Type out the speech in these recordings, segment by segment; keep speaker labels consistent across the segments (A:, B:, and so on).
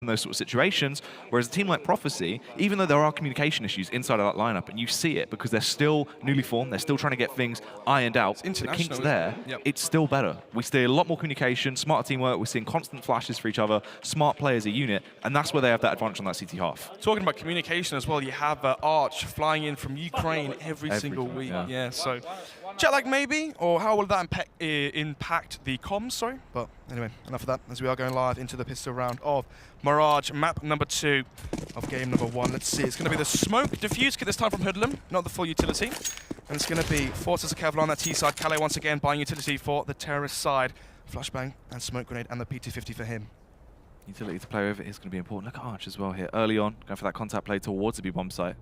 A: in those sort of situations, whereas a team like Prophecy, even though there are communication issues inside of that lineup, and you see it because they're still newly formed, they're still trying to get things ironed out, the kinks there, it's still better. We see a lot more communication, smarter teamwork, we're seeing constant flashes for each other, smart play as a unit, and that's where they have that advantage on that CT half.
B: Talking about communication as well, you have Arch flying in from Ukraine every single week. Yeah, so jet lag maybe, or how will that impact the comms, sorry? But anyway, enough of that, as we are going live into the pistol round of Mirage, map number 2 of game number 1. Let's see, it's going to be the smoke diffuse kit this time from Hoodlum, not the full utility. And it's going to be Forces of Kevlar on that T side. Calais once again buying utility for the terrorist side. Flashbang and smoke grenade and the P250 for him.
A: Utility to play with is going to be important. Look at Arch as well here, early on, going for that contact play towards the B-bomb site.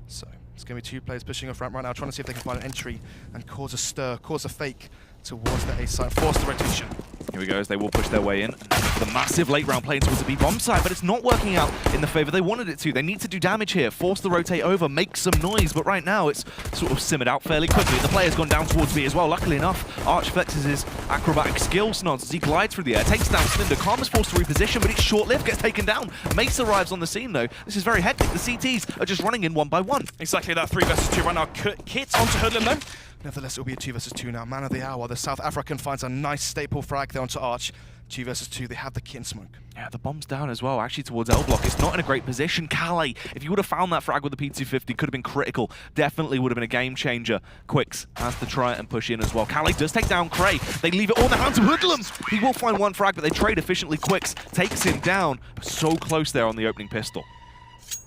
B: So it's going to be 2 players pushing off ramp right now, trying to see if they can find an entry and cause a stir, cause a fake towards the A side, force the rotation.
A: Here we go, as they will push their way in. The massive late round play towards the B-bomb side, but it's not working out in the favor they wanted it to. They need to do damage here, force the rotate over, make some noise, but right now it's sort of simmered out fairly quickly. The player's gone down towards B as well. Luckily enough, Arch flexes his acrobatic skill snods as he glides through the air, takes down Cinder. Karma's forced to reposition, but it's short-lived, gets taken down. Mace arrives on the scene though. This is very hectic. The CTs are just running in one by one.
B: Exactly that, 3 versus 2 right now. Kit onto Hoodlum though. Nevertheless, it'll be a 2 versus 2 now. Man of the hour. The South African finds a nice staple frag there onto Arch. 2 versus 2. They have the kit and smoke.
A: Yeah, the bomb's down as well, actually towards L block. It's not in a great position. Calais, if you would have found that frag with the P250, could have been critical. Definitely would have been a game changer. Quicks has to try and push in as well. Calais does take down Cray. They leave it all in the hands of Hoodlum. He will find one frag, but they trade efficiently. Quicks takes him down. So close there on the opening pistol.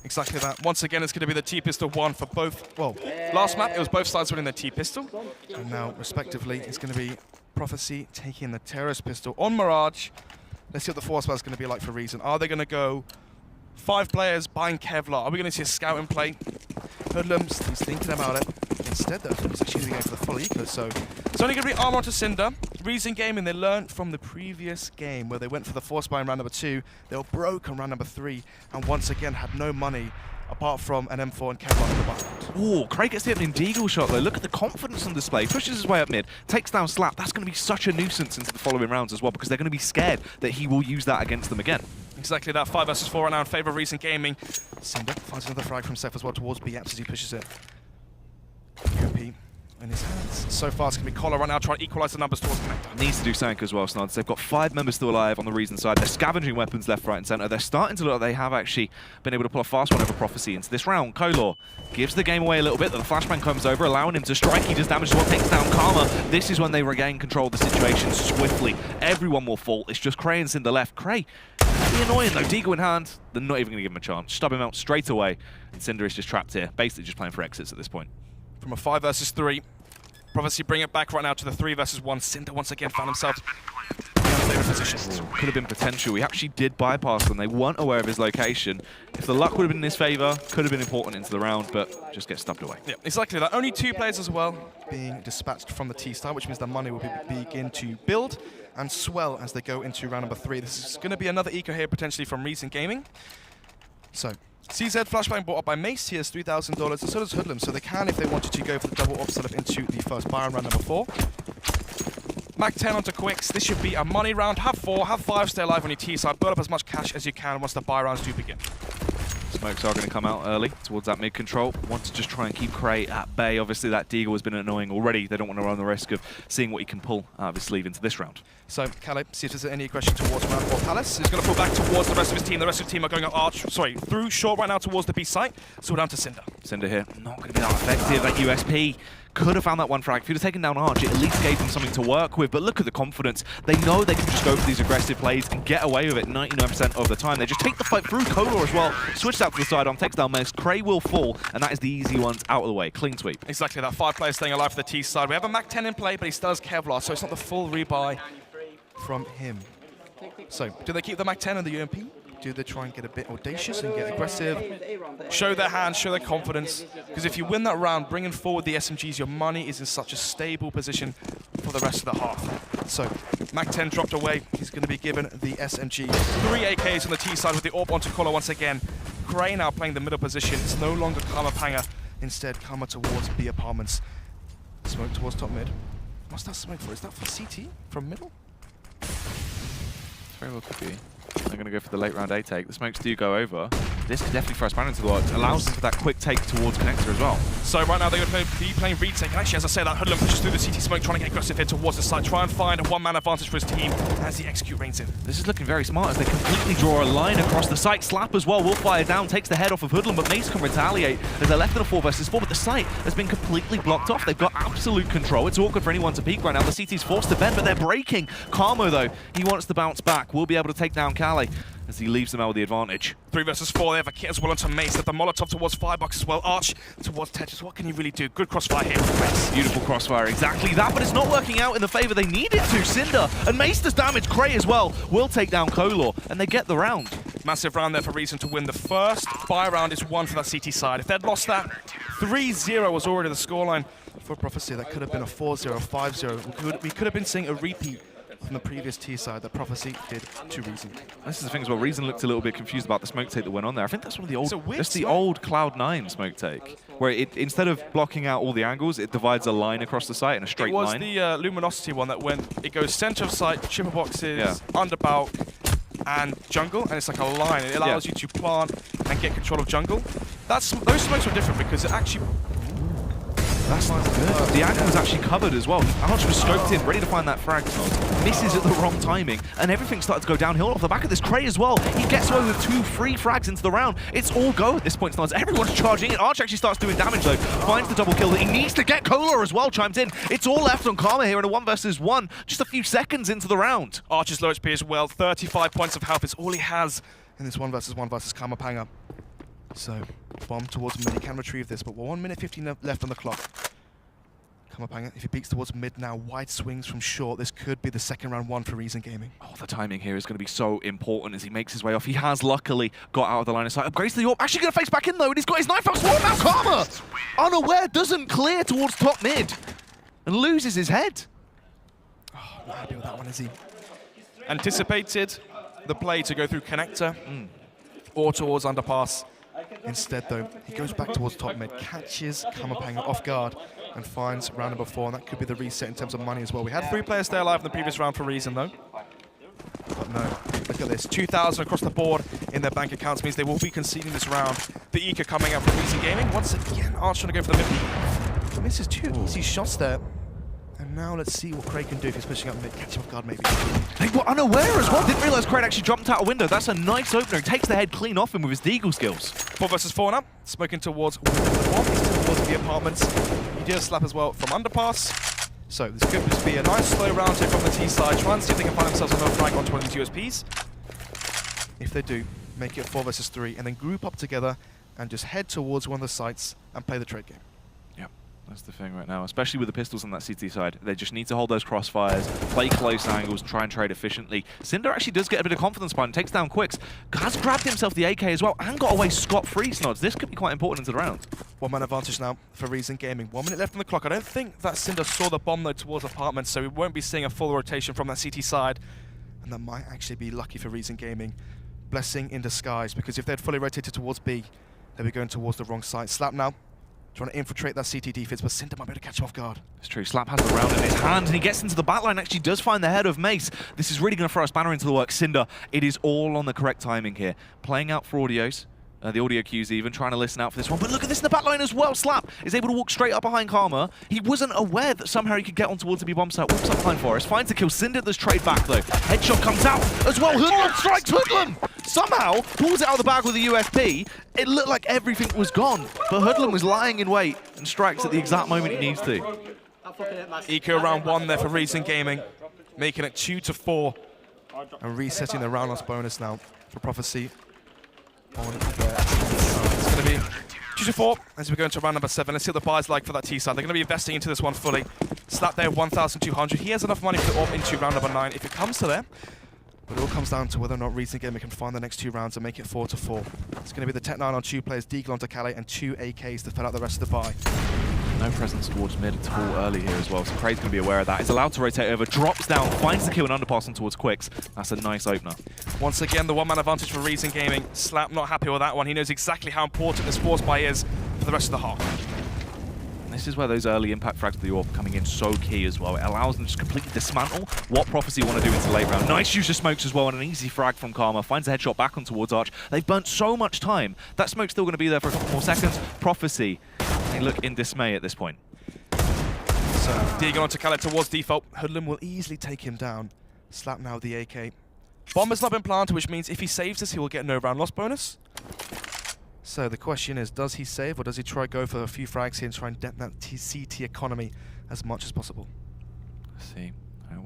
B: Exactly that. Once again, it's going to be the T-pistol 1 for both. Well, last map, it was both sides winning the T-pistol. And now, respectively, it's going to be Prophecy taking the terrorist pistol on Mirage. Let's see what the force battle is going to be like for Reason. Are they going to go 5 players buying Kevlar? Are we going to see a scout in play? Hoodlum's he's thinking about it. Instead, though, he's actually going for the full eco, so it's only going to be armor onto Cinder. Reason Gaming, they learned from the previous game where they went for the force buy in round number 2. They were broke on round number 3, and once again had no money apart from an M4 and Kevlar in the background.
A: Oh, Craig gets hit in an Deagle shot though. Look at the confidence on display. Pushes his way up mid, takes down Slap. That's going to be such a nuisance into the following rounds as well, because they're going to be scared that he will use that against them again.
B: Exactly that. 5 versus 4 right now in favor of Reason Gaming. Cinder finds another frag from Seth as well towards B as he pushes it. UMP in his hands. So far, it's going to be Collar right now trying to equalize the numbers towards Connector.
A: Needs to do Sank as well, Snods. They've got 5 members still alive on the Reason side. They're scavenging weapons left, right, and center. They're starting to look like they have actually been able to pull a fast one over Prophecy into this round. Kolor gives the game away a little bit. The flashbang comes over, allowing him to strike. He does damage to what takes down Karma. This is when they regain control of the situation swiftly. Everyone will fall. It's just Cray and Cinder left. Cray, be annoying though. Deagle in hand. They're not even going to give him a chance. Stub him out straight away. And Cinder is just trapped here, basically just playing for exits at this point.
B: From a 5 versus 3. Prophecy bring it back right now to the 3 versus 1. Cinder once again found himself in a favorite position.
A: Could have been potential. He actually did bypass them. They weren't aware of his location. If the luck would have been in his favor, could have been important into the round, but just get stubbed away.
B: Yeah, exactly that. Only 2 players as well being dispatched from the T-star, which means the money will begin to build and swell as they go into round number 3. This is going to be another eco here potentially from Reason Gaming. So CZ flashbang bought up by Mace. He has $3,000, and so does Hoodlum, so they can, if they wanted to, go for the double op setup into the first buy on round number 4. Mac 10 onto Quicks. This should be a money round. Have 4, have 5, stay alive on your T side. Build up as much cash as you can once the buy rounds do begin.
A: Smokes are going to come out early towards that mid control. Want to just try and keep Cray at bay. Obviously, that Deagle has been annoying already. They don't want to run the risk of seeing what he can pull out of his sleeve into this round.
B: So, Calais, see if there's any aggression towards round 4 Palace. He's going to pull back towards the rest of his team. The rest of the team are going through short right now towards the B site. So we're down to Cinder.
A: Cinder here, not going to be that effective. That USP could have found that one frag. If he'd have taken down Arch, it at least gave them something to work with. But look at the confidence. They know they can just go for these aggressive plays and get away with it 99% of the time. They just take the fight through. Kolor as well. Switched out to the side on, takes down Mace. Cray will fall, and that is the easy ones out of the way. Clean sweep.
B: Exactly that. 5 players staying alive for the T side. We have a Mac 10 in play, but he still has Kevlar, so it's not the full rebuy from him. So, do they keep the Mac 10 and the UMP? Do they try and get a bit audacious and get aggressive? Show their hands, show their confidence. Because if you win that round, bringing forward the SMGs, your money is in such a stable position for the rest of the half. So, Mac 10 dropped away. He's going to be given the SMG. 3 AKs on the T side with the AWP onto Collar once again. Cray now playing the middle position. It's no longer Karma Panger. Instead, Karma towards B apartments. Smoke towards top mid. What's that smoke for? Is that for CT from middle?
A: Very well could be. They're going to go for the late round A take. The smokes do go over. This could definitely throw a spanner into the works. Allows them for that quick take towards connector as well.
B: So right now they're going to be playing retake. And actually, as I say, that Hoodlum pushes through the CT smoke, trying to get aggressive here towards the side. Try and find a one-man advantage for his team as he execute reigns in.
A: This is looking very smart as they completely draw a line across the site. Slap as well will fire down, takes the head off of Hoodlum, but Mace can retaliate as they're left in a 4 versus 4. But the site has been completely blocked off. They've got absolute control. It's awkward for anyone to peek right now. The CT's forced to bend, but they're breaking. Karma, though, he wants to bounce back. Will be able to take down Kali as he leaves them out with the advantage.
B: 3 versus 4, they have a kit as well onto Mace. They have the Molotov towards Firebox as well. Arch towards Tetris. What can he really do? Good crossfire here from Mace.
A: Beautiful crossfire, exactly that, but it's not working out in the favor they need it to. Cinder and Mace does damage. Cray as well will take down Kolor, and they get the round.
B: Massive round there for Reason to win. The first buy round is 1 for that CT side. If they'd lost that, 3-0 was already the scoreline for Prophecy. That could have been a 4-0, 5-0. We could have been seeing a repeat from the previous T side that Prophecy did to Reason.
A: This is the thing as well. Reason looked a little bit confused about the smoke take that went on there. I think that's one of the old, that's the
B: smoke.
A: old Cloud9 smoke take, where it instead of blocking out all the angles, it divides a line across the site in a straight line.
B: It was the Luminosity one that when it goes center of site, chipper boxes, under bulk, and jungle, and it's like a line. It allows you to plant and get control of jungle. Those smokes were different because it actually.
A: That's not good. The angle was actually covered as well. Arch was scoped in, ready to find that frag slot. Misses at the wrong timing, and everything started to go downhill off the back of this. Cray as well. He gets away with 2 free frags into the round. It's all go at this point, Snodds. Everyone's charging it. Arch actually starts doing damage though. Finds the double kill that he needs to get. Kolar as well chimes in. It's all left on Karma here in a 1 versus 1, just a few seconds into the round.
B: Arch is low HP as well. 35 points of health is all he has in this 1 versus 1 versus Karma Panga. So, bomb towards mid. He can retrieve this, but 1 minute 15 left on the clock. If he peeks towards mid now, wide swings from short. This could be the second round 1 for Reason Gaming.
A: Oh, the timing here is going to be so important as he makes his way off. He has luckily got out of the line of sight. Upgrades to the AWP. Actually going to face back in though, and he's got his knife out. Swarm out. Karma, unaware, doesn't clear towards top mid and loses his head.
B: Oh, not happy with that one, is he? Anticipated the play to go through connector or towards underpass. Instead, though, he goes back towards top mid, catches Kamapanga off guard, and finds round number 4, and that could be the reset in terms of money as well. We had 3 players stay alive in the previous round for Reason, though. But no, look at this. 2,000 across the board in their bank accounts means they will be conceding this round. The Eco coming out from Reason Gaming. Once again, Arch trying to go for the mid. He misses 2 easy shots there. And now let's see what Craig can do if he's pushing up mid. Catch him off guard, maybe.
A: They were unaware as well. Didn't realize Craig actually jumped out a window. That's a nice opener. He takes the head clean off him with his deagle skills. 4
B: versus 4 now. Smoking towards towards the apartments. He did a slap as well from underpass. So this could just be a nice slow round here from the T side. Try and see if they can find themselves another frag onto one of these USPs. If they do, make it 4 versus 3, and then group up together and just head towards one of the sites and play the trade game.
A: That's the thing right now, especially with the pistols on that CT side. They just need to hold those crossfires, play close angles, try and trade efficiently. Cinder actually does get a bit of confidence behind, takes down Quicks. Has grabbed himself the AK as well and got away scot-free, Snods. This could be quite important into the round.
B: 1-man advantage now for Reason Gaming. 1 minute left on the clock. I don't think that Cinder saw the bomb though towards apartments, so we won't be seeing a full rotation from that CT side. And that might actually be lucky for Reason Gaming. Blessing in disguise, because if they'd fully rotated towards B, they'd be going towards the wrong side. Slap now. Trying to infiltrate that CT defense, but Cinder might be able to catch him off guard.
A: It's true. Slap has the round in his hand, and he gets into the backline. Actually does find the head of Mace. This is really going to throw a spanner into the works. Cinder, it is all on the correct timing here. Playing out for audios. The audio cues even, trying to listen out for this one. But look at this in the backline as well. Slap is able to walk straight up behind Karma. He wasn't aware that somehow he could get on towards the B bomb site. Walks up behind Forest, finds the kill. Cinder does trade back though. Headshot comes out as well. Hoodlum strikes Hoodlum! Somehow pulls it out of the bag with a USP. It looked like everything was gone, but Hoodlum was lying in wait and strikes at the exact moment he needs to.
B: Eco round 1 there for Reason Gaming, making it 2-4 and resetting the round loss bonus now for Prophecy. It's going to be 2-4 as we go into round number 7. Let's see what the buy's like for that T side. They're going to be investing into this one fully. Slap there, 1,200. He has enough money to opt into round number 9 if it comes to there. But it all comes down to whether or not Reason Gaming can find the next 2 rounds and make it 4-4. It's going to be the Tech 9 on 2 players, Deagle onto Calais, and 2 AKs to fill out the rest of the buy.
A: No presence towards mid at all early here as well, so Cray's going to be aware of that. He's allowed to rotate over, drops down, finds the kill and underpassing towards Quicks. That's a nice opener.
B: Once again, the 1-man advantage for Reason Gaming. Slap not happy with that one. He knows exactly how important this force buy is for the rest of the half.
A: this is where those early impact frags of the AWP coming in so key as well. It allows them to just completely dismantle what Prophecy want to do into late round. Nice use of smokes as well, and an easy frag from Karma. Finds a headshot back on towards Arch. They've burnt so much time. That smoke's still going to be there for a couple more seconds. Prophecy, they look in dismay at this point.
B: So, Deegan onto Khaled towards default. Hoodlum will easily take him down. Slap now with the AK. Bomb has not been planted, which means if he saves this, he will get no round loss bonus. So the question is, does he save or does he try to go for a few frags here and try and dent that CT economy as much as possible?
A: Let's see.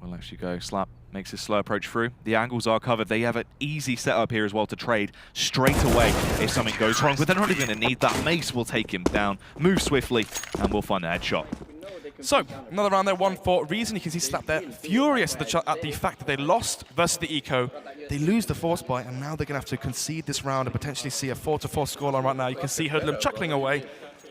A: We'll actually go. Slap makes his slow approach through. The angles are covered. They have an easy setup here as well to trade straight away if something goes wrong, but they're not even going to need that. Mace will take him down, move swiftly, and we'll find a headshot.
B: So, another round there, 1-4. Reason, you can see Slap there, furious at the fact that they lost versus the Eco. They lose the force buy, and now they're going to have to concede this round and potentially see a 4-4 scoreline right now. You can see Hoodlum chuckling away,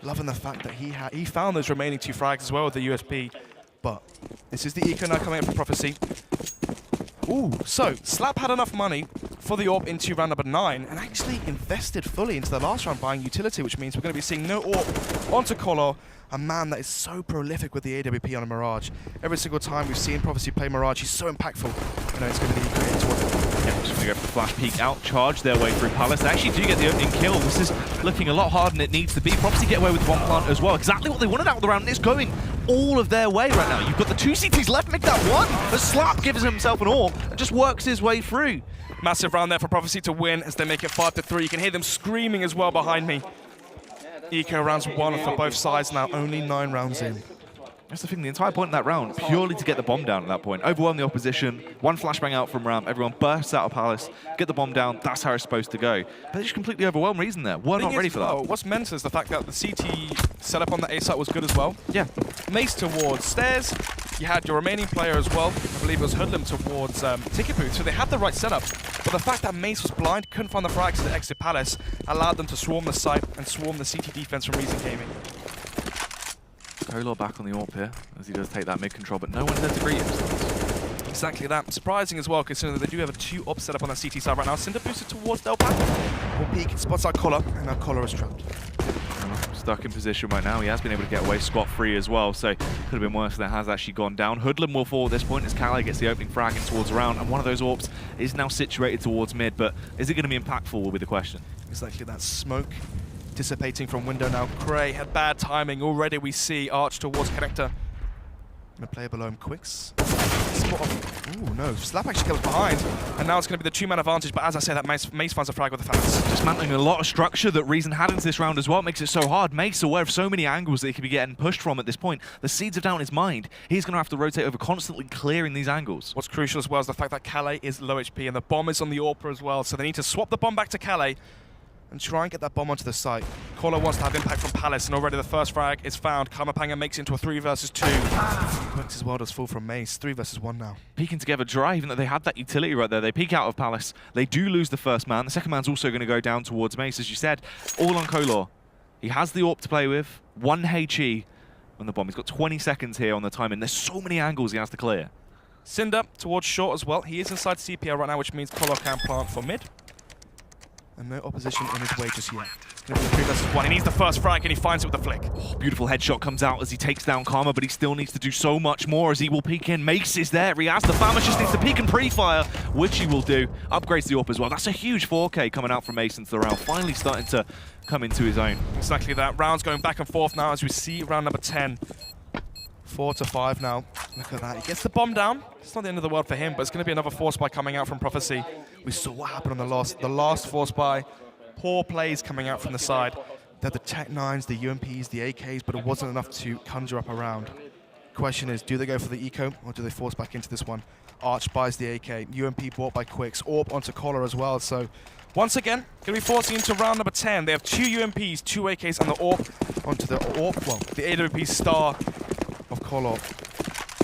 B: loving the fact that he found those remaining 2 frags as well with the USP. But this is the Eco now coming up for Prophecy. Ooh, so Slap had enough money for the AWP into round number 9 and actually invested fully into the last round buying utility, which means we're going to be seeing no AWP onto Color, a man that is so prolific with the AWP on a Mirage. Every single time we've seen Prophecy play Mirage, he's so impactful. I know it's going to be great towards it.
A: Yeah, just going to go for the flash peek out, charge their way through Palace. They actually do get the opening kill. This is looking a lot harder than it needs to be. Prophecy get away with one plant as well. Exactly what they wanted out of the round. It's going all of their way right now. You've got the 2 CTs left, make that one. The Slap gives himself an AWP and just works his way through.
B: Massive round there for Prophecy to win as they make it 5-3. You can hear them screaming as well behind me. Eco rounds 1 for both sides now, only 9 rounds in.
A: That's the thing, the entire point of that round, purely to get the bomb down at that point. Overwhelm the opposition, one flashbang out from ramp, everyone bursts out of Palace, get the bomb down, that's how it's supposed to go. But they just completely overwhelmed Reason there. We're not ready for that.
B: What's mental is the fact that the CT setup on the A site was good as well.
A: Yeah.
B: Mace towards stairs, you had your remaining player as well, I believe it was Hoodlum towards ticket booth, so they had the right setup. But the fact that Mace was blind, couldn't find the frags to the exit Palace, allowed them to swarm the site and swarm the CT defense from Reason Gaming.
A: Kolar back on the AWP here, as he does take that mid-control, but no one's there to greet him.
B: Exactly that. Surprising as well, considering that they do have a 2 op set up on that CT side right now. Cinder boosted towards Delpac. Will peek, spots out Collar, and now Collar is trapped.
A: Stuck in position right now. He has been able to get away scot-free as well, so could have been worse than it has actually gone down. Hoodlum will fall at this point as Calais gets the opening frag in towards around, and one of those AWPs is now situated towards mid, but is it going to be impactful will be the question.
B: Exactly that. Smoke dissipating from window now. Cray had bad timing. Already we see Arch towards connector. Gonna play below him. Quicks. Spot off. Ooh, no. Slap actually comes behind. And now it's going to be the 2-man advantage. But as I say, that Mace finds a frag with the fans.
A: Dismantling a lot of structure that Reason had into this round as well. It makes it so hard. Mace aware of so many angles that he could be getting pushed from at this point. The seeds of doubt in his mind. He's going to have to rotate over, constantly clearing these angles.
B: What's crucial as well is the fact that Calais is low HP and the bomb is on the AWP as well. So they need to swap the bomb back to Calais and try and get that bomb onto the site. Kola wants to have impact from Palace, and already the first frag is found. Kamapanga makes it into a 3 versus 2. Quicks as well does fall from Mace. 3 versus 1 now.
A: Peeking together dry, even though they had that utility right there. They peek out of Palace. They do lose the first man. The second man's also going to go down towards Mace, as you said. All on Kolar. He has the AWP to play with. 1 HE on the bomb. He's got 20 seconds here on the time, and there's so many angles he has to clear.
B: Cinder towards short as well. He is inside CPL right now, which means Kolar can plant for mid. And no opposition in his way just yet. It's going to be 3 versus 1. He needs the first frag and he finds it with the flick.
A: Oh, beautiful headshot comes out as he takes down Karma, but he still needs to do so much more as he will peek in. Mace is there. He has the Famished, just needs to peek and pre-fire, which he will do. Upgrades the AWP as well. That's a huge 4K coming out from Mace into the round. Finally starting to come into his own.
B: Exactly that. Rounds going back and forth now as we see round number 10. 4-5 now. Look at that. He gets the bomb down. It's not the end of the world for him, but it's going to be another force buy coming out from Prophecy. We saw what happened on the last force buy. Poor plays coming out from the side. They had the Tech 9s, the UMPs, the AKs, but it wasn't enough to conjure up a round. Question is, do they go for the eco or do they force back into this one? Arch buys the AK. UMP bought by Quicks. AWP onto Collar as well. So once again, going to be forcing into round number 10. They have 2 UMPs, 2 AKs, and the AWP onto the AWP, well, the AWP star of Collar.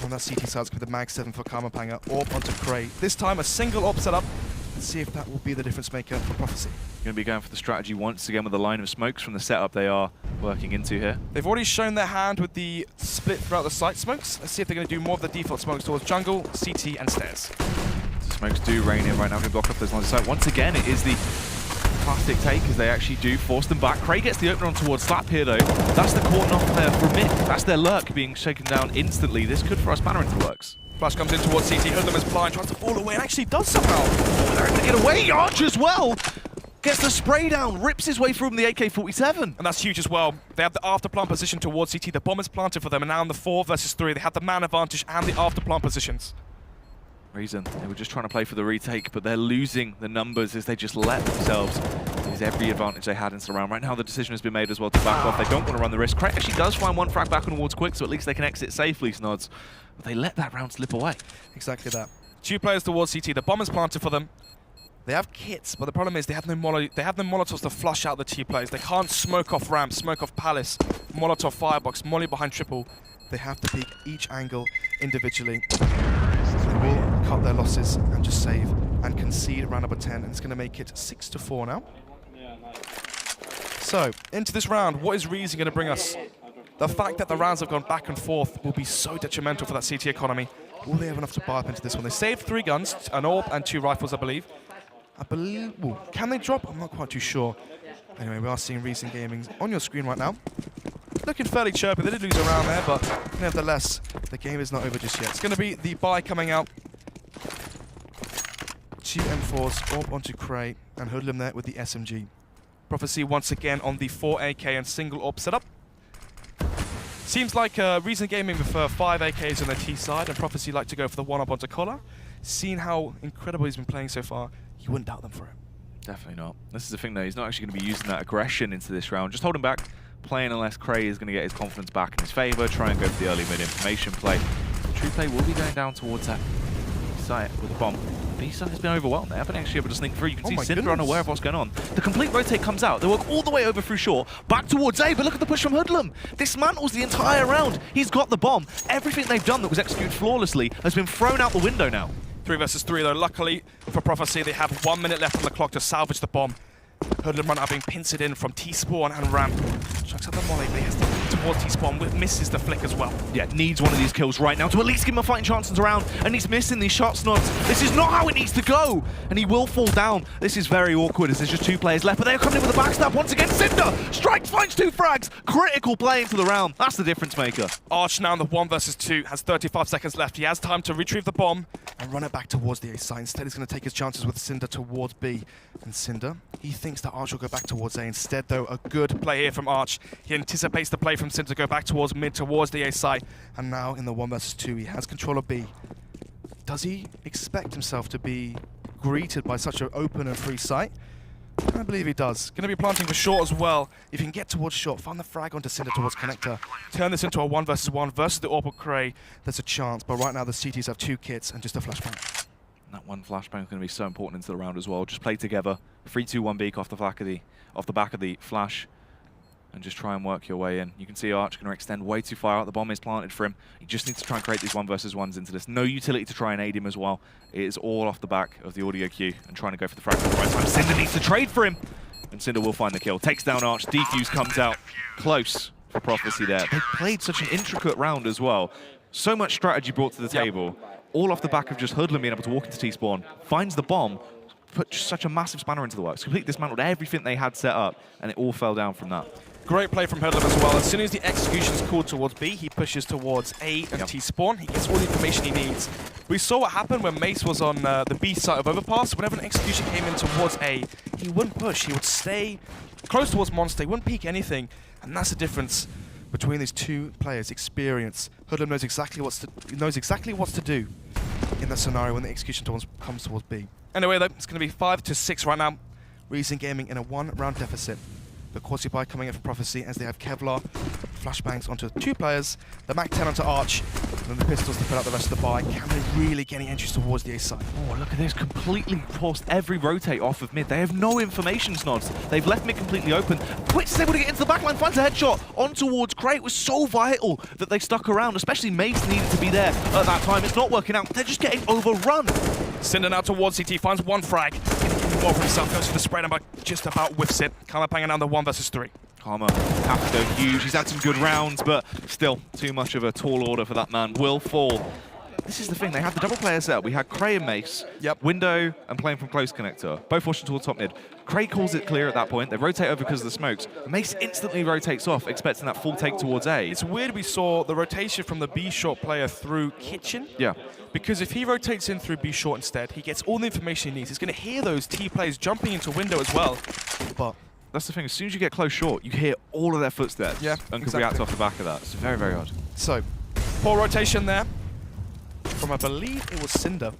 B: On that CT side, it's with the Mag 7 for Kamapanga. AWP onto Cray. This time, a single AWP setup. Let's see if that will be the difference maker for Prophecy.
A: Going to be going for the strategy once again with the line of smokes from the setup they are working into here.
B: They've already shown their hand with the split throughout the site smokes. Let's see if they're going to do more of the default smokes towards jungle, CT, and stairs.
A: The smokes do rain in right now. Going to block off those lines of sight. Once again, it is the classic take as they actually do force them back. Cray gets the opener on towards Slap here though. That's the caught off player from mid. That's their lurk being shaken down instantly. This could throw a spanner into the works.
B: Flash comes in towards CT, Hoodlum is blind, tries to fall away and actually does somehow.
A: Oh, they're able to get away. Arch as well gets the spray down, rips his way through the AK-47.
B: And that's huge as well. They have the after plant position towards CT. The bomb is planted for them, and now in the 4 versus 3, they have the man advantage and the after plant positions.
A: Reason, they were just trying to play for the retake, but they're losing the numbers as they just let themselves lose every advantage they had into the round. Right now, the decision has been made as well to back off. They don't want to run the risk. Craig actually does find one frag back on towards Quick, so at least they can exit safely, Snods. But they let that round slip away.
B: Exactly that. 2 players towards CT. The bomb is planted for them. They have kits, but the problem is they have no molotovs to flush out the T players. They can't smoke off ramp, smoke off palace, molotov firebox, molly behind triple. They have to peek each angle individually. They will cut their losses and just save and concede round number 10, and it's going to make it 6-4 now. So, into this round, what is Reason going to bring us? The fact that the rounds have gone back and forth will be so detrimental for that CT economy. Will they have enough to buy up into this one? They saved 3 guns, an AWP and 2 rifles, I believe. Ooh, can they drop? I'm not quite too sure. Anyway, we are seeing Reason Gaming on your screen right now. Looking fairly chirpy. They did lose a round there, but nevertheless, the game is not over just yet. It's going to be the buy coming out. 2 M4s, AWP onto Cray, and Hoodlum there with the SMG. Prophecy once again on the 4 AK and single AWP setup. Seems like Reason Gaming prefer 5 AKs on their T side, and Prophecy like to go for the 1-up onto Collar. Seeing how incredible he's been playing so far, you wouldn't doubt them for it.
A: Definitely not. This is the thing though, he's not actually going to be using that aggression into this round. Just holding back, playing unless Cray is going to get his confidence back in his favour, try and go for the early mid-information play. The true play will be going down towards that site with the bomb. B-side has been overwhelmed. They haven't actually able to sneak through. You can see Cinder unaware of what's going on. The complete rotate comes out. They work all the way over through short, back towards A, but look at the push from Hoodlum. Dismantles the entire round. He's got the bomb. Everything they've done that was executed flawlessly has been thrown out the window now.
B: 3 versus 3 though. Luckily for Prophecy, they have 1 minute left on the clock to salvage the bomb. Hoodlum run out being pincered in from T-spawn and ramp. Chucks up the molly, but he has to lead towards T-spawn, misses the flick as well.
A: Yeah, needs one of these kills right now to at least give him a fighting chance into the round, and he's missing these shots, Nods. This is not how it needs to go, and he will fall down. This is very awkward as there's just 2 players left, but they're coming in with a backstab once again. Cinder strikes, finds 2 frags. Critical play into the round. That's the difference maker.
B: Arch now in the 1 versus 2 has 35 seconds left. He has time to retrieve the bomb and run it back towards the A site. Instead, he's going to take his chances with Cinder towards B. And Cinder, he thinks that Arch will go back towards A. Instead, though, a good play here from Arch. He anticipates the play from Cinder to go back towards mid, towards the A site. And now in the 1 versus 2, he has control of B. Does he expect himself to be greeted by such an open and free site? I believe he does. Going to be planting for short as well. If he can get towards short, find the frag onto Cinder towards connector, turn this into a 1 versus 1 versus the AWP Cray, there's a chance. But right now the CTs have 2 kits and just a flashbang.
A: That one flashbang is going to be so important into the round as well. Just play together. 3-2-1 beak off the back of the flash, and just try and work your way in. You can see Arch going to extend way too far out. The bomb is planted for him. He just needs to try and create these 1 versus 1s into this. No utility to try and aid him as well. It is all off the back of the audio cue and trying to go for the frag at the right time. Cinder needs to trade for him, and Cinder will find the kill. Takes down Arch. Defuse comes out. Close for Prophecy there. They played such an intricate round as well. So much strategy brought to the table. All off the back of just Hoodlum being able to walk into T-spawn, finds the bomb, put just such a massive spanner into the works, completely dismantled everything they had set up, and it all fell down from that.
B: Great play from Hoodlum as well. As soon as the execution is called towards B, he pushes towards A and T-spawn. He gets all the information he needs. We saw what happened when Mace was on the B side of Overpass. Whenever an execution came in towards A, he wouldn't push. He would stay close towards Monster. He wouldn't peek anything, and that's the difference between these 2 players' experience. Hoodlum knows exactly what to do in that scenario when the execution comes towards B. Anyway, though, it's going to be 5-6 right now. Reason Gaming in a 1-round deficit. The quality buy coming in for Prophecy as they have Kevlar, flashbangs onto 2 players, the MAC-10 onto Arch, and then the pistols to fill out the rest of the buy. Can they really get any entries towards the A side?
A: Oh, look at this. Completely forced every rotate off of mid. They have no information, Snods. They've left mid completely open. Twitch is able to get into the backline, finds a headshot on towards Cray. It was so vital that they stuck around, especially Mace needed to be there at that time. It's not working out. They're just getting overrun.
B: Cinder now towards CT, finds 1 frag. More for himself, goes for the spread and just about whiffs it. Karma banging down the 1 versus 3.
A: Karma has to go huge. He's had some good rounds, but still too much of a tall order for that man. Will fall. this is the thing, they had the double player set. We had Cray and Mace, window and playing from close connector, both watching towards top mid. Cray calls it clear at that point. They rotate over because of the smokes. Mace instantly rotates off, expecting that full take towards A.
B: It's weird we saw the rotation from the B short player through Kitchen.
A: Yeah.
B: Because if he rotates in through B short instead, he gets all the information he needs. He's going to hear those T players jumping into window as well. But
A: that's the thing, as soon as you get close short, you hear all of their footsteps.
B: Yeah,
A: and can react off the back of that. It's very, very odd.
B: So, poor rotation there from, I believe it was Cinder.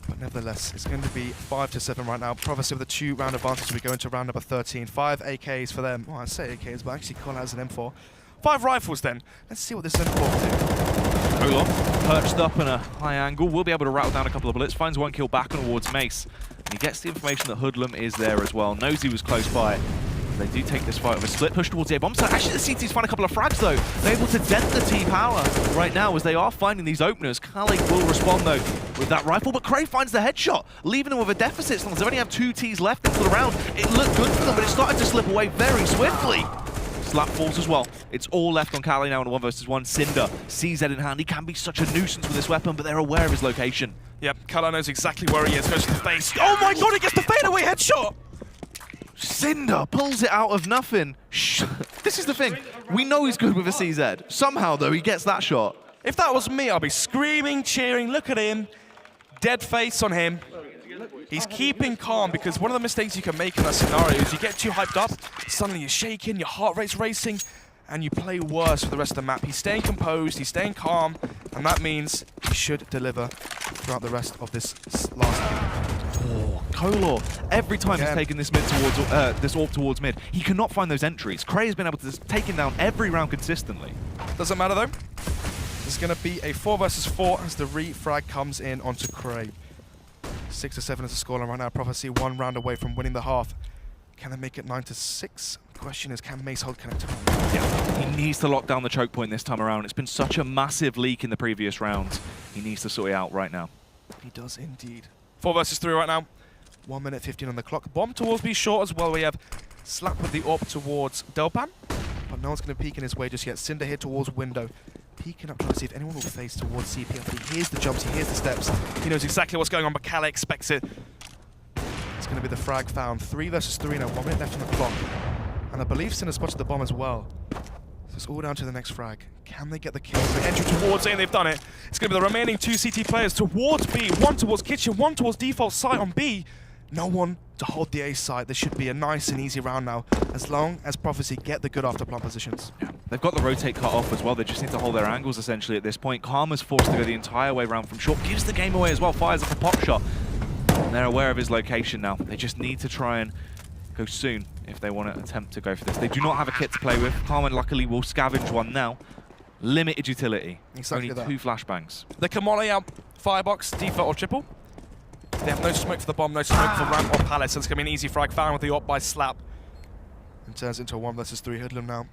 B: But nevertheless, it's going to be 5-7 right now. Prophecy with a 2-round advantage as we go into round number 13. 5 AKs for them. Well, I say AKs, but actually Colin has an M4. 5 rifles then. Let's see what this M4 will do.
A: Olaf, perched up in a high angle, will be able to rattle down a couple of bullets, finds one kill back towards Mace. And he gets the information that Hoodlum is there as well, knows he was close by. They do take this fight with a split push towards the A-bomb site. Actually, the CT's find a couple of frags, though. They're able to dent the T-power right now as they are finding these openers. Kalik will respond, though, with that rifle, but Cray finds the headshot, leaving them with a deficit. As they only have 2 Ts left into the round. It looked good for them, but it started to slip away very swiftly. Slap falls as well. It's all left on Kali now in a 1 versus 1. Cinder, CZ in hand. He can be such a nuisance with this weapon, but they're aware of his location.
B: Yep, Kala knows exactly where he is. Goes to the face. Oh my god, he gets the fadeaway headshot!
A: Cinder pulls it out of nothing. This is the thing. We know he's good with a CZ. Somehow, though, he gets that shot.
B: If that was me, I'd be screaming, cheering. Look at him. Dead face on him. He's keeping calm, because one of the mistakes you can make in that scenario is you get too hyped up, suddenly you're shaking, your heart rate's racing, and you play worse for the rest of the map. He's staying composed, he's staying calm, and that means he should deliver throughout the rest of this last game.
A: Oh, Kolor, every time he's taken this mid towards this AWP towards mid, he cannot find those entries. Cray has been able to take him down every round consistently.
B: Doesn't matter though. There's going to be a 4 versus 4 as the refrag comes in onto Cray. 6-7 is the scoreline right now. Prophecy 1 round away from winning the half. Can they make it 9-6? The question is, can Mace hold connector?
A: Yeah, he needs to lock down the choke point this time around. It's been such a massive leak in the previous rounds. He needs to sort it out right now.
B: He does indeed. 4 versus 3 right now. 1 minute 15 on the clock. Bomb towards B short as well. We have Slap with the AWP towards Delpan. But no one's going to peek in his way just yet. Cinder here towards window. Peeking up trying to see if anyone will face towards CPF. But he hears the jumps, he hears the steps. He knows exactly what's going on, but Kale expects it. It's going to be the frag found. 3 versus 3 now. 1 minute left on the clock. And I believe Cinder spotted the bomb as well. So it's all down to the next frag. Can they get the kill? They enter towards A and they've done it. It's going to be the remaining 2 CT players towards B. 1 towards kitchen, 1 towards default site on B. No one to hold the A side. This should be a nice and easy round now, as long as Prophecy get the good after plant positions. Yeah.
A: They've got the rotate cut off as well. They just need to hold their angles essentially at this point. Karma's forced to go the entire way around from short. Gives the game away as well. Fires up a pop shot. And they're aware of his location now. They just need to try and go soon if they want to attempt to go for this. They do not have a kit to play with. Karma luckily will scavenge one now. Limited utility.
B: Exactly.
A: Only 2 flashbangs.
B: They can molly out firebox, default or triple. They have no smoke for the bomb, no smoke for ramp or pallet, so it's going to be an easy frag found with the AWP by Slap. And turns into a 1 versus 3 Hoodlum now.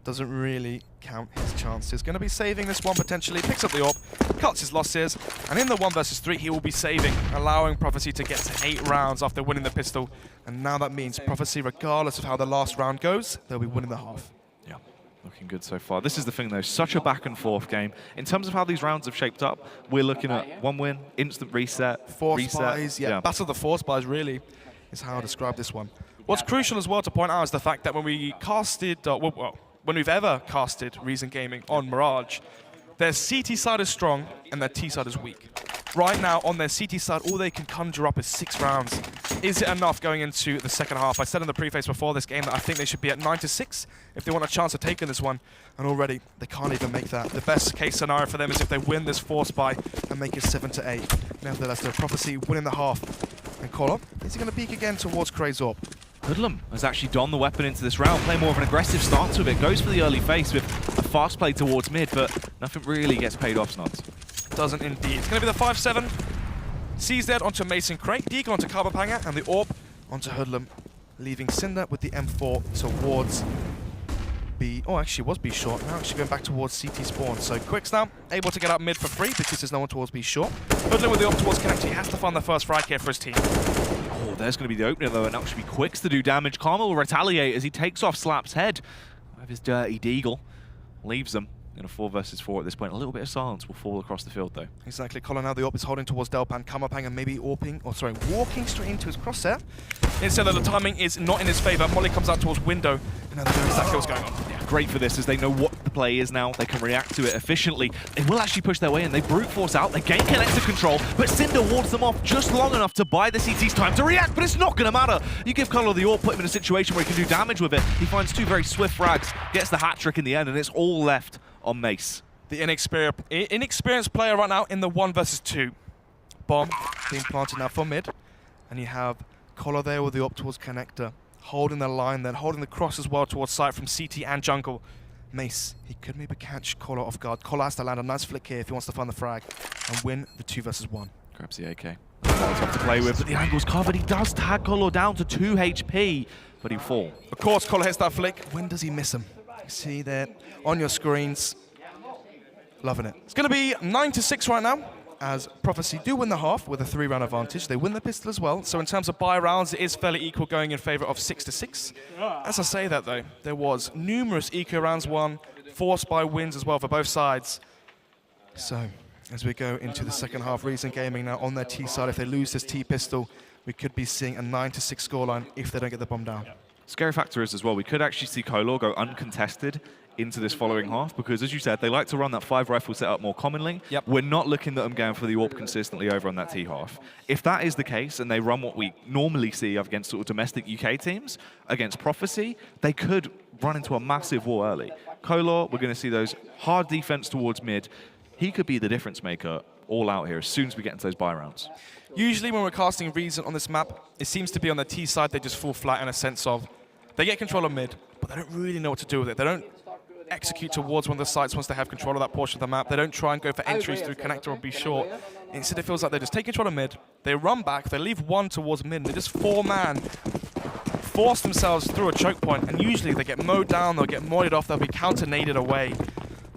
B: Doesn't really count his chances. Going to be saving this one potentially. Picks up the AWP, cuts his losses, and in the 1 versus 3 he will be saving, allowing Prophecy to get to 8 rounds after winning the pistol. And now that means Prophecy, regardless of how the last round goes, they'll be winning the half.
A: Yeah, looking good so far. This is the thing though, such a back and forth game. In terms of how these rounds have shaped up, we're looking at 1 win, instant reset,
B: 4
A: reset.
B: spies, yeah. Battle of the 4 spies really is how I describe this one. What's crucial as well to point out is the fact that when we casted, when we've ever casted Reason Gaming on Mirage, their CT side is strong and their T side is weak. Right now, on their CT side, all they can conjure up is 6 rounds. Is it enough going into the second half? I said in the preface before this game that I think they should be at 9-6 if they want a chance of taking this one. And already, they can't even make that. The best case scenario for them is if they win this 4 spy and make it 7-8. Nevertheless, the Prophecy winning the half. And Collar, is he going to peek again towards Cray's AWP?
A: Hoodlum has actually donned the weapon into this round, playing more of an aggressive stance with it. Goes for the early face with a fast play towards mid, but nothing really gets paid off, Snods.
B: Doesn't indeed. It's going to be the 5-7. CZ onto Mason Crate, Deagle onto Carbapanger, and the AWP onto Hoodlum, leaving Cinder with the M4 towards B. Oh, actually, it was B short. Now actually going back towards CT spawn. So Quicks now able to get up mid for free because there's no one towards B short. Hoodlum with the AWP towards Connect. He has to find the first frag here for his team.
A: Oh, there's going to be the opener though, and that should be Quicks to do damage. Karma will retaliate as he takes off Slap's head with his dirty Deagle. Leaves them In a 4 versus 4 at this point, a little bit of silence will fall across the field though.
B: Exactly. Colin now the AWP is holding towards Delpan. Kamapang and maybe walking straight into his crosshair. Instead of the timing is not in his favor. Molly comes out towards window, and now they know exactly what's going on.
A: Yeah, great for this as they know what the play is now. They can react to it efficiently. They will actually push their way in. They brute force out. They gain connector control, but Cinder wards them off just long enough to buy the CT's time to react, but it's not going to matter. You give Color the AWP, put him in a situation where he can do damage with it. He finds 2 very swift frags, gets the hat trick in the end, and it's all left on Mace.
B: The inexperienced player right now in the 1 versus 2. Bomb being planted now for mid. And you have Collar there with the AWP towards connector. Holding the line then, holding the cross as well towards site from CT and jungle. Mace, he could maybe catch Collar off guard. Collar has to land a nice flick here if he wants to find the frag and win the 2 versus 1.
A: Grabs the AK. Tough to play with, but the angle's covered. He does tag Collar down to 2 HP, but he'll fall.
B: Of course, Collar hits that flick. When does he miss him? You see there on your screens. Loving it. It's going to be 9-6 right now, as Prophecy do win the half with a 3-round advantage. They win the pistol as well, so in terms of buy rounds, it is fairly equal, going in favor of 6-6. As I say that though, there was numerous eco rounds won, forced by wins as well for both sides. So, as we go into the second half, Reason Gaming now on their T side. If they lose this T pistol, we could be seeing a 9-6 scoreline if they don't get the bomb down.
A: Scary factor is as well, we could actually see Kolor go uncontested into this following half, because as you said, they like to run that 5 rifle setup more commonly.
B: Yep.
A: We're not looking at them going for the AWP consistently over on that T half. If that is the case and they run what we normally see against sort of domestic UK teams, against Prophecy, they could run into a massive war early. Kolor, we're going to see those hard defense towards mid. He could be the difference maker all out here as soon as we get into those buy rounds.
B: Usually when we're casting Reason on this map, it seems to be on the T side, they just fall flat in a sense of they get control of mid, but they don't really know what to do with it. They don't execute towards one of the sites once they have control of that portion of the map. They don't try and go for entries through connector or be short. Instead, it feels like they just take control of mid, they run back, they leave 1 towards mid, and they just 4-man force themselves through a choke point, and usually they get mowed down, they'll get modded off, they'll be counter-naded away.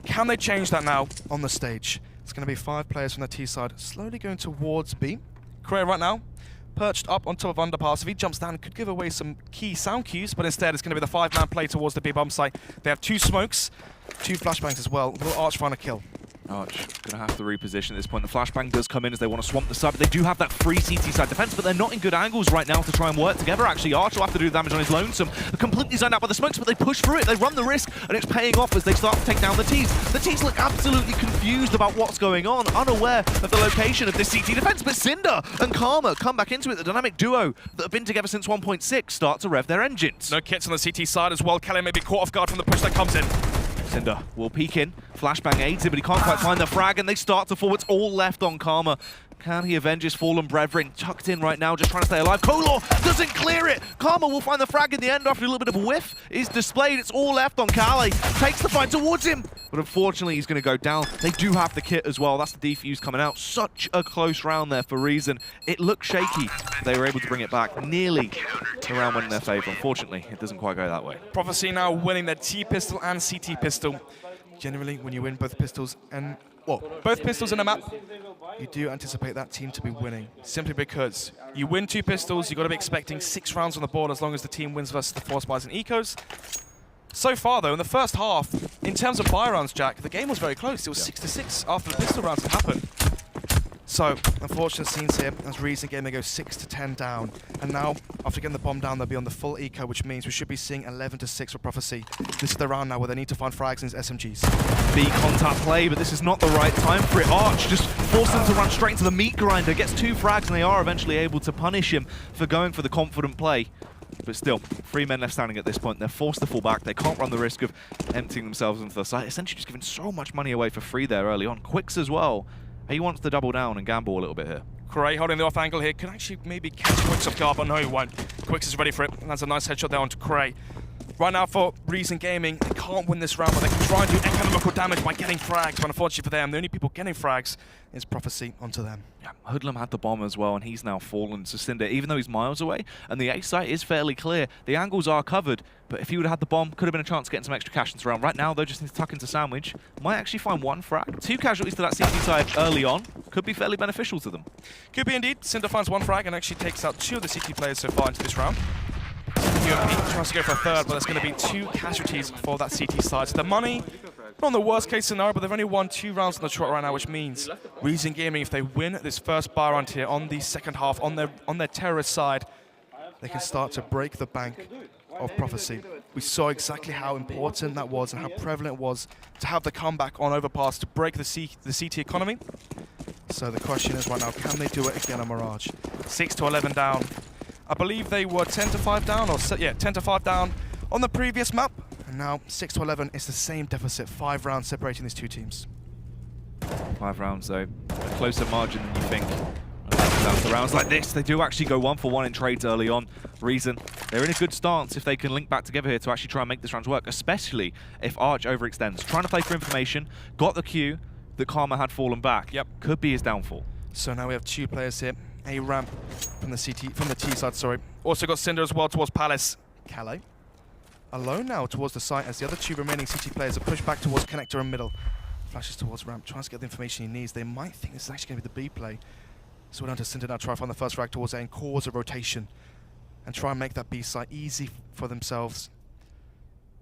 B: Can they change that now on the stage? It's going to be 5 players from the T side, slowly going towards B. Korea right now, perched up on top of underpass. If he jumps down, it could give away some key sound cues, but instead it's going to be the 5-man play towards the B bomb site. They have 2 smokes, 2 flashbangs as well. Will Arch find a kill?
A: Arch going to have to reposition at this point. The flashbang does come in as they want to swamp the side, but they do have that free CT side defense, but they're not in good angles right now to try and work together. Actually, Arch will have to do the damage on his lonesome. They're completely zoned out by the smokes, but they push through it. They run the risk, and it's paying off as they start to take down the Ts. The Ts look absolutely confused about what's going on, unaware of the location of this CT defense, but Cinder and Karma come back into it. The dynamic duo that have been together since 1.6 start to rev their engines.
B: No kits on the CT side as well. Kelly may be caught off guard from the push that comes in.
A: Cinder will peek in. Flashbang aids him, but he can't quite find the frag, and they start to fall. It's all left on Karma. Can he avenge his fallen brethren? Tucked in right now, just trying to stay alive. Kolor doesn't clear it. Karma will find the frag in the end after a little bit of a whiff. Is displayed. It's all left on Kale. Takes the fight towards him, but unfortunately he's going to go down. They do have the kit as well. That's the defuse coming out. Such a close round there for Reason. It looked shaky. They were able to bring it back. Nearly the round went in their favor. Unfortunately, it doesn't quite go that way.
B: Prophecy now winning their T pistol and CT pistol. Generally, when you win both pistols and, well, both pistols in a map, you do anticipate that team to be winning, simply because you win 2 pistols, you've got to be expecting 6 rounds on the board as long as the team wins versus the force buys and ecos. So far, though, in the first half, in terms of buy rounds, Jack, the game was very close. It was 6-6 after the pistol rounds had happened. So, unfortunate scenes here as Reason Gaming go 6-10 down. And now, after getting the bomb down, they'll be on the full eco, which means we should be seeing 11-6 for Prophecy. This is the round now where they need to find frags in his SMGs.
A: B contact play, but this is not the right time for it. Arch just forced him to run straight into the meat grinder, gets 2 frags, and they are eventually able to punish him for going for the confident play. But still, 3 men left standing at this point. They're forced to fall back. They can't run the risk of emptying themselves into the site. Essentially just giving so much money away for free there early on. Quicks as well. He wants to double down and gamble a little bit here.
B: Cray holding the off angle here. Can actually maybe catch Quicks off guard, but no, he won't. Quicks is ready for it, and that's a nice headshot there onto Cray. Right now for Reason Gaming, they can't win this round, but they can try and do economical damage by getting frags. But unfortunately for them, the only people getting frags is Prophecy onto them.
A: Yeah, Hoodlum had the bomb as well, and he's now fallen to Cinder, even though he's miles away. And the A site is fairly clear. The angles are covered, but if he would have had the bomb, could have been a chance to get some extra cash in this round. Right now, though, just need to tuck into Sandwich. Might actually find 1 frag. 2 casualties to that CT side early on. Could be fairly beneficial to them.
B: Could be indeed. Cinder finds 1 frag and actually takes out 2 of the CT players so far into this round. UMP tries to go for a third, but there's going to be 2 casualties for that CT side. So the money Not in the worst case scenario, but they've only won 2 rounds on the trot right now, which means Reason Gaming, if they win this first bar round here on the second half, on their terrorist side, they can start to break the bank of Prophecy. We saw exactly how important that was and how prevalent it was to have the comeback on Overpass to break the CT economy. So the question is right now, can they do it again on Mirage? 6-11 down. I believe they were 10-5 down, or 10-5 down on the previous map. And now 6-11 is the same deficit, 5 rounds separating these two teams.
A: 5 rounds though, a closer margin than you think. Down to rounds like this, they do actually go 1-for-1 in trades early on. Reason, they're in a good stance if they can link back together here to actually try and make this round work, especially if Arch overextends. Trying to play for information, got the cue that Karma had fallen back. Yep, could be his downfall.
B: So now we have 2 players here. A ramp from the T side, sorry. Also got Cinder as well towards Palace. Calais alone now towards the site as the other 2 remaining CT players are pushed back towards connector and middle. Flashes towards ramp, tries to get the information he needs. They might think this is actually going to be the B play. So we're down to Cinder now, try to find the first frag towards A and cause a rotation and try and make that B site easy for themselves.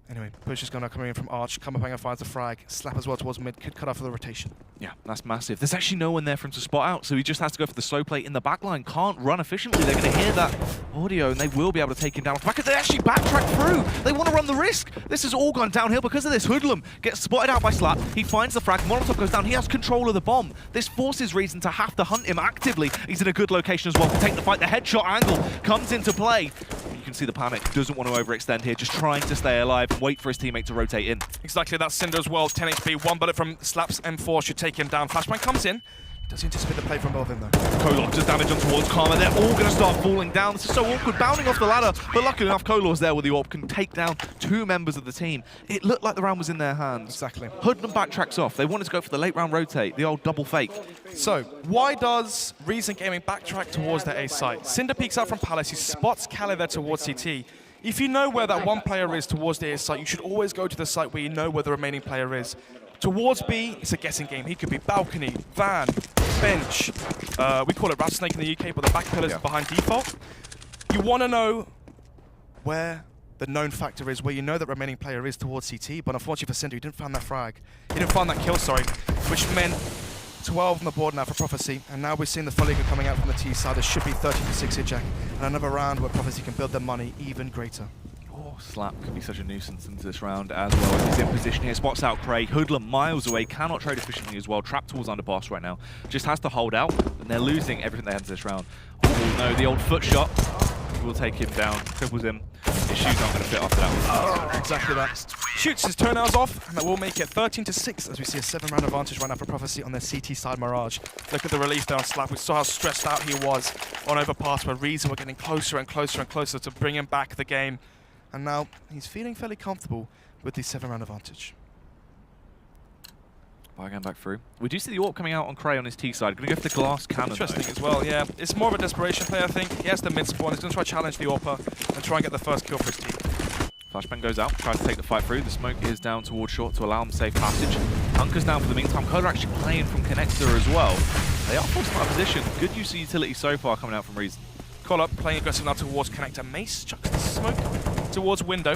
B: Anyway, push is going to come in from Arch. Kamapanga finds the frag. Slap as well towards mid. Could cut off for the rotation.
A: Yeah, that's massive. There's actually no one there for him to spot out, so he just has to go for the slow play in the backline. Can't run efficiently. They're going to hear that audio, and they will be able to take him down. They actually backtrack through. They want to run the risk. This has all gone downhill because of this. Hoodlum gets spotted out by Slap. He finds the frag. Molotov goes down. He has control of the bomb. This forces Reason to have to hunt him actively. He's in a good location as well to take the fight. The headshot angle comes into play. You can see the panic. Doesn't want to overextend here. Just trying to stay alive and wait for his teammate to rotate in.
B: Exactly, that's Cinder as well. 10 HP. 1 bullet from Slap's M4 should take him down. Flashbang comes in. Does he anticipate the play from above him though?
A: Kolor does damage on towards Karma. They're all going to start falling down. This is so awkward, bounding off the ladder. But luckily enough, Kolor's there with the AWP, can take down 2 members of the team. It looked like the round was in their hands.
B: Exactly.
A: Hoodlum backtracks off. They wanted to go for the late round rotate, the old double fake.
B: So, why does Reason Gaming backtrack towards their A site? Cinder peeks out from Palace. He spots Calais there towards CT. If you know where that one player is towards the A site, you should always go to the site where you know where the remaining player is. Towards B, it's a guessing game. He could be balcony, van, bench. We call it rat snake in the UK, but the back pillar is behind default. You want to know where the known factor is, where you know that remaining player is towards CT, but unfortunately for Cinder, he didn't find that frag. He didn't find that kill, sorry, which meant 12 on the board now for Prophecy, and now we're seeing the Fulliger coming out from the T side. There should be 30-6 here, Jack, and another round where Prophecy can build their money even greater.
A: Slap could be such a nuisance into this round as well. He's in position here, spots out Craig. Hoodlum miles away, cannot trade efficiently as well. Trapped towards underboss right now. Just has to hold out, and they're losing everything they had to this round. Oh no, the old foot shot will take him down, cripples him. His shoes aren't going to fit after that one.
B: Exactly that. Shoots his turnout's off, and that will make it 13-6 as we see a 7-round advantage right now for Prophecy on their CT side Mirage. Look at the relief there on Slap. We saw how stressed out he was on Overpass, where Reason were getting closer and closer and closer to bring him back the game. And now he's feeling fairly comfortable with the 7-round advantage.
A: Going back through. We do see the AWP coming out on Cray on his T side. Going to go for the glass cannon.
B: Interesting as well, yeah. It's more of a desperation play, I think. He has the mid spawn. He's going to try to challenge the AWPer and try and get the first kill for his team.
A: Flashbang goes out, tries to take the fight through. The smoke is down towards short to allow him safe passage. Hunker's down for the meantime. Koda actually playing from connector as well. They are forced out of position. Good use of utility so far coming out from Reason.
B: Kola playing aggressive now towards connector. Mace chucks the smoke towards window.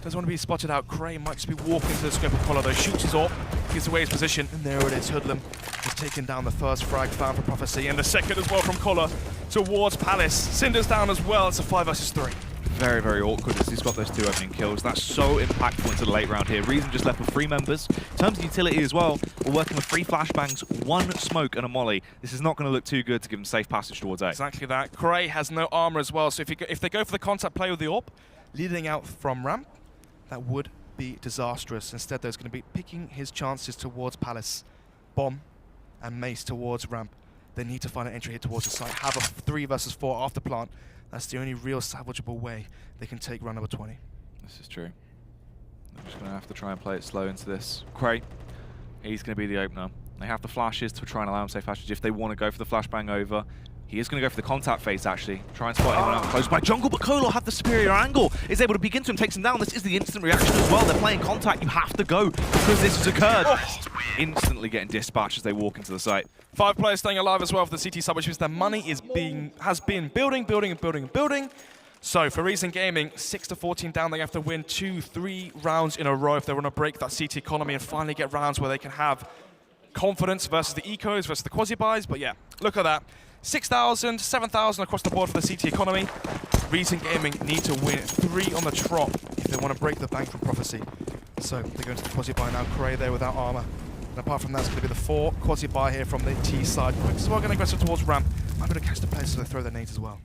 B: Doesn't want to be spotted out. Cray might just be walking to the scope of Kola though. Shoots his AWP, gives away his position, and there it is. Hoodlum has taken down the first frag found for Prophecy, and the second as well from Kola towards Palace. Cinder's down as well. It's a 5 versus 3. Very,
A: very awkward as he's got those 2 opening kills. That's so impactful into the late round here. Reason just left with 3 members. In terms of utility as well, we're working with 3 flashbangs, 1 smoke, and a molly. This is not going to look too good to give him safe passage towards A.
B: Exactly that. Cray has no armor as well, so if they go for the contact play with the AWP, leading out from ramp, that would be disastrous. Instead, there's going to be picking his chances towards Palace. Bomb and Mace towards ramp. They need to find an entry here towards the site. Have a 3 versus 4 after plant. That's the only real salvageable way they can take round number 20.
A: This is true. I'm just going to have to try and play it slow into this. Cray, he's going to be the opener. They have the flashes to try and allow him safe passage if they want to go for the flashbang over. He is going to go for the contact phase, actually. Try and spot anyone out close by jungle, but Kolor had the superior angle. Is able to peek into him, takes him down. This is the instant reaction as well. They're playing contact. You have to go because this has occurred. Instantly getting dispatched as they walk into the site.
B: 5 players staying alive as well for the CT side, which means their money has been building. So for Reason Gaming, 6-14 down, they have to win 2-3 rounds in a row if they want to break that CT economy and finally get rounds where they can have confidence versus the ecos, versus the quasi-buys. But yeah, look at that. 6,000, 7,000 across the board for the CT economy. Reason Gaming need to win 3 on the trot if they want to break the bank from Prophecy. So they're going to the quasi-buy now. Cray there without armor. And apart from that, it's going to be the 4 quasi-buy here from the T side. Quicks as well, going aggressive towards ramp. I'm going to catch the players so they throw their nades as well.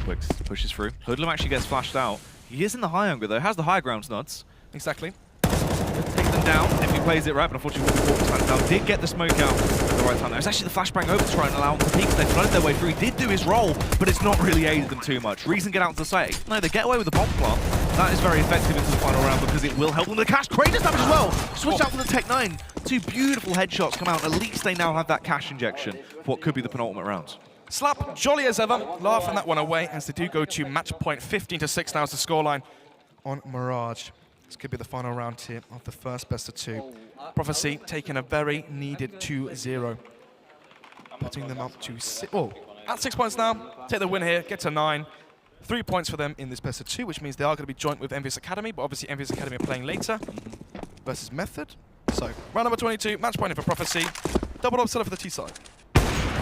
A: Quicks pushes through. Hoodlum actually gets flashed out. He is in the high hunger though, has the high ground nuts.
B: Exactly.
A: Take them down if he plays it right, but unfortunately Walker down. Did get the smoke out at the right time. It was actually the flashbang over to try and allow him to peek. They flooded their way through. He did do his roll, but it's not really aided them too much. Reason get out to the site. No, they get away with the bomb plant. That is very effective into the final round because it will help them. The cash Kratos damage as well. Switch out for the Tech 9. 2 beautiful headshots come out. At least they now have that cash injection for what could be the penultimate round.
B: Slap, jolly as ever, laughing that one away as they do go to match point 15-6 now is the scoreline on Mirage. This could be the final round here of the first best of 2. Prophecy taking a very needed 2-0. Putting them up to at 6 points now. Take the win here, get to 9. 3 points for them in this best of 2, which means they are going to be joint with Envious Academy, but obviously Envious Academy are playing later versus Method. So round number 22, match point for Prophecy. Double upset for the T side.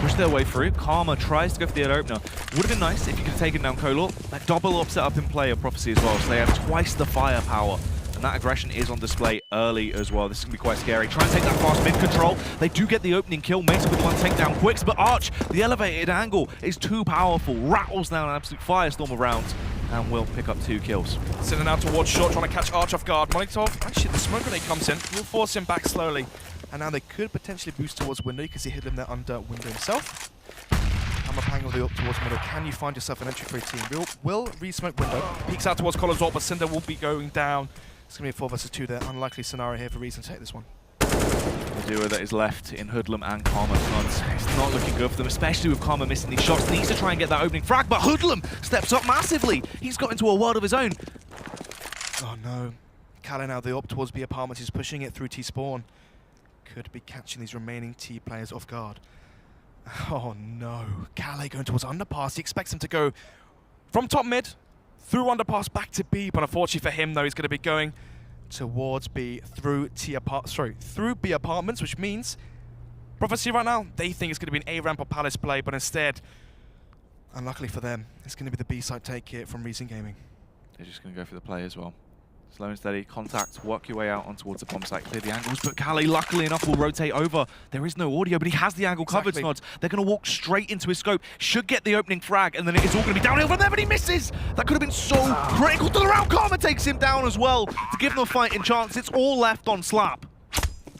A: Push their way through. Karma tries to go for the opener. Would have been nice if you could have taken down Kolor. That double upset up in play of Prophecy as well, so they have twice the firepower. And that aggression is on display early as well. This is going to be quite scary. Try and take that fast mid-control. They do get the opening kill. Mason with 1 takedown. Quicks, but Arch, the elevated angle is too powerful. Rattles down an absolute firestorm of rounds and will pick up 2 kills.
B: Sitting out towards short, trying to catch Arch off guard. Molotov, actually the smoke grenade comes in. Will force him back slowly. And now they could potentially boost towards window because he hit him there under window himself. Hammer pang with the up towards middle. Can you find yourself an entry for a team? Will re-smoke window. Peeks out towards Color's ult, but Cinder will be going down. It's going to be a 4 versus 2 there. Unlikely scenario here for Reason to take this one.
A: The duo that is left in Hoodlum and Karma it's not looking good for them, especially with Karma missing these shots. Needs to try and get that opening frag, but Hoodlum steps up massively. He's got into a world of his own.
B: Oh no. Kalle now the up towards B apartments. He's pushing it through T spawn. Could be catching these remaining T players off guard. Oh no. Kalle going towards underpass. He expects him to go from top mid through underpass back to B, but unfortunately for him though, he's going to be going towards B through through B apartments, which means Prophecy right now, they think it's going to be an A ramp or Palace play, but instead, unluckily for them, it's going to be the B side take here from Reason Gaming.
A: They're just going to go for the play as well. Slow and steady, contact, work your way out on towards the bomb site, clear the angles, but Kalle, luckily enough, will rotate over. There is no audio, but he has the angle covered, Snods. They're going to walk straight into his scope, should get the opening frag, and then it is all going to be downhill from there, but he misses! That could have been so critical to the round. Karma takes him down as well to give them a fighting chance. It's all left on Slap.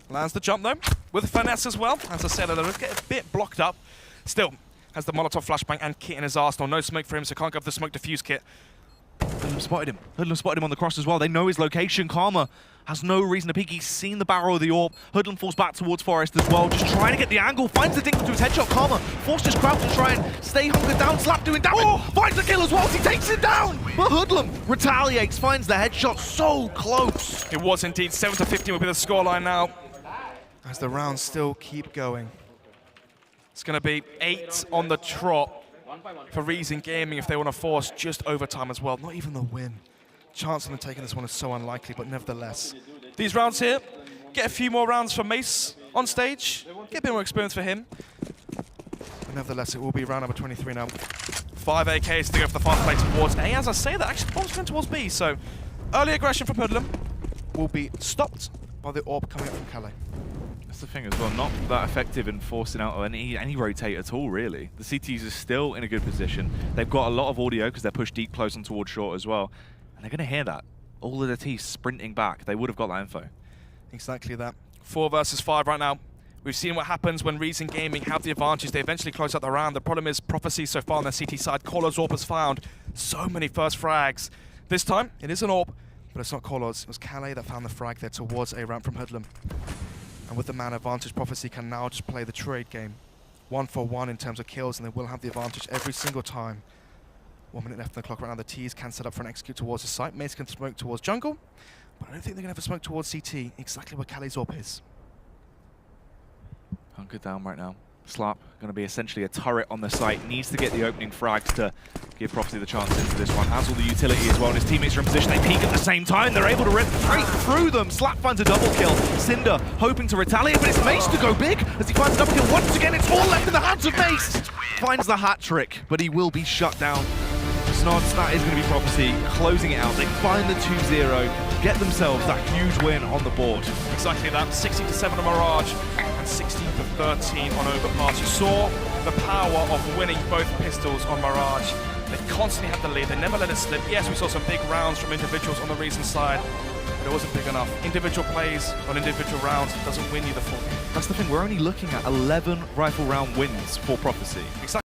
B: Lands the jump though, with finesse as well. As I said, they'll get a bit blocked up. Still, has the Molotov flashbang and kit in his arsenal. No smoke for him, so can't go for the smoke diffuse kit.
A: Hoodlum spotted him. Hoodlum spotted him on the cross as well. They know his location. Karma has no reason to peek. He's seen the barrel of the orb. Hoodlum falls back towards Forest as well, just trying to get the angle. Finds the dink to his headshot. Karma forced his crouch to try and stay hunkered down. Slap doing damage. Finds the kill as well. He takes him down. But Hoodlum retaliates, finds the headshot. So close.
B: It was indeed. 7-15 will be the scoreline now, as the rounds still keep going. It's going to be 8 on the trot for Reason Gaming if they want to force just overtime as well. Not even the win. Chance of them taking this one is so unlikely, but nevertheless. These rounds here, get a few more rounds for Mace on stage. Get a bit more experience for him. But nevertheless, it will be round number 23 now. 5 AKs to go for the fast play towards A. As I say that, actually the bomb's going towards B. So early aggression from Hoodlum will be stopped by the orb coming up from Kalle.
A: That's the thing as well, not that effective in forcing out any rotate at all, really. The CTs are still in a good position. They've got a lot of audio because they're pushed deep close and towards short as well. And they're going to hear that. All of their T's sprinting back. They would have got that info.
B: Exactly that. 4 versus 5 right now. We've seen what happens when Reason Gaming have the advantage. They eventually close out the round. The problem is Prophecy so far on their CT side. Color's orb has found so many first frags. This time, it is an orb, but it's not Color's. It was Kalle that found the frag there towards a ramp from Hoodlum. And with the man advantage, Prophecy can now just play the trade game. 1 for 1 in terms of kills, and they will have the advantage every single time. 1 minute left on the clock right now. The T's can set up for an execute towards the site. Mace can smoke towards jungle, but I don't think they're going to have a smoke towards CT, exactly where Kalle's orb is.
A: Hunkered down right now. Slap going to be essentially a turret on the site. Needs to get the opening frags to give Prophecy the chance into this one. Has all the utility as well, and his teammates are in position. They peek at the same time. They're able to rip straight through them. Slap finds a double kill. Cinder hoping to retaliate, but it's Mace to go big as he finds a double kill. Once again, it's all left in the hands of Mace. Finds the hat trick, but he will be shut down. Snods, that is going to be Prophecy closing it out. They find the 2-0, get themselves that huge win on the board.
B: Exactly that, 16-7 on Mirage and 16-13 on Overpass. You saw the power of winning both pistols on Mirage. They constantly had the lead, they never let it slip. Yes, we saw some big rounds from individuals on the Reason side, but it wasn't big enough. Individual plays on individual rounds doesn't win you the full game.
A: That's the thing, we're only looking at 11 rifle round wins for Prophecy.
B: Exactly.